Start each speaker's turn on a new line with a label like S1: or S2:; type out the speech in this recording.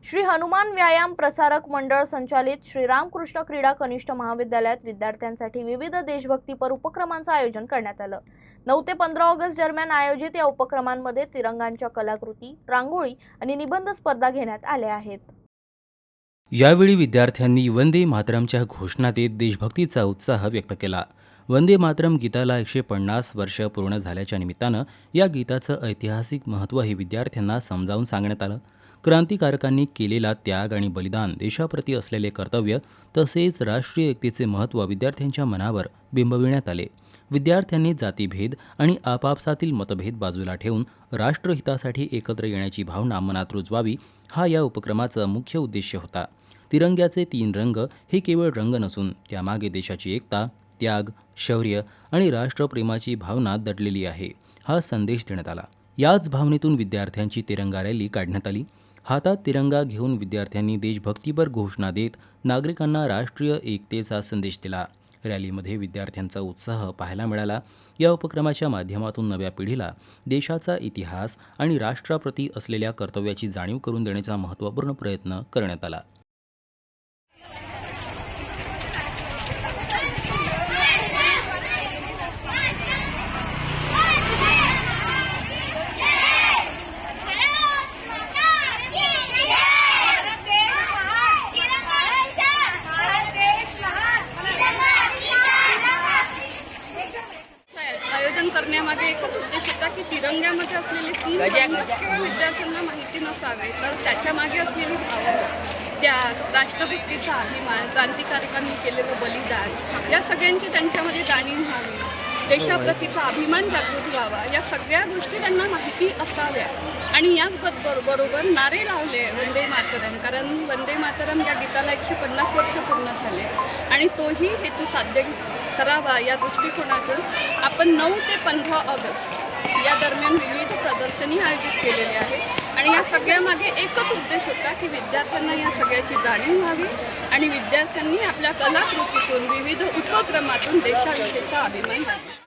S1: श्री हनुमान व्यायाम प्रसारक मंडळ संचालित श्रीरामकृष्ण क्रीडा कनिष्ठ महाविद्यालयात विद्यार्थ्यांसाठी विविध देशभक्तीपर उपक्रमांचे आयोजन करण्यात आलं। 9 ते 15 ऑगस्ट दरम्यान आयोजित या उपक्रमांमध्ये तिरंगांच्या कलाकृती, रांगोळी आणि निबंध स्पर्धा घेण्यात आल्या आहेत।
S2: यावेळी विद्यार्थ्यांनी वंदे मातरमच्या घोषणा देत देशभक्तीचा उत्साह व्यक्त केला। वंदे मातरम गीताला 150 वर्ष पूर्ण झाल्याच्या निमित्तानं या गीताचं ऐतिहासिक महत्त्वही विद्यार्थ्यांना समजावून सांगण्यात आलं। क्रांतिकारकांनी केलेला त्याग आणि बलिदान, देशाप्रती असलेले कर्तव्य तसेच राष्ट्रीय एकतेचे महत्त्व विद्यार्थ्यांच्या मनावर बिंबविण्यात आले। विद्यार्थ्यांनी जातीभेद आणि आपापसातील मतभेद बाजूला ठेवून राष्ट्रहितासाठी एकत्र येण्याची भावना मनात रुजवावी, हा या उपक्रमाचा मुख्य उद्देश होता। तिरंग्याचे 3 रंग हे केवळ रंग नसून त्यामागे देशाची एकता, त्याग, शौर्य आणि राष्ट्रप्रेमाची भावना दडलेली आहे, हा संदेश देण्यात आला। याच भावनेतून विद्यार्थ्यांची तिरंगा रॅली काढण्यात आली। हातात तिरंगा घेऊन विद्यार्थ्यांनी देशभक्तीपर घोषणा देत नागरिकांना राष्ट्रीय एकतेचा संदेश दिला। रॅलीमध्ये विद्यार्थ्यांचा उत्साह पाहायला मिळाला। या उपक्रमाच्या माध्यमातून नव्या पिढीला देशाचा इतिहास आणि राष्ट्राप्रती असलेल्या कर्तव्याची जाणीव करून देण्याचा महत्त्वपूर्ण प्रयत्न करण्यात आला।
S3: आयोजन करण्यामागे एकच उद्देश होता की तिरंग्यामध्ये असलेले 3 रंग केवळ विद्यार्थ्यांना माहिती नसावे, तर त्याच्यामागे असलेली भावना, त्याग, राष्ट्रभक्तीचा अभिमान, क्रांतिकारकांनी केलेलं बलिदान, या सगळ्यांची त्यांच्यामध्ये जाणीव व्हावी, देशाप्रतीचा अभिमान जागृत व्हावा, या सगळ्या गोष्टी त्यांना माहिती असाव्या। आणि याच बरोबर नारे लावले वंदे मातरम, कारण वंदे मातरम या गीताला 150 वर्ष पूर्ण झाले आणि तोही हेतू साध्य करावा या दृष्टिकोनातून आपण 9 ते 15 ऑगस्ट या दरम्यान विविध प्रदर्शनी आयोजित केलेले आहे। आणि या सगळ्यामागे एकच उद्देश होता की विद्यार्थ्यांना या सगळ्याची जाणीव व्हावी आणि विद्यार्थ्यांनी आपल्या कलाकृतीतून, विविध उपक्रमातून देशाविषयीचा अभिमान वाढवा।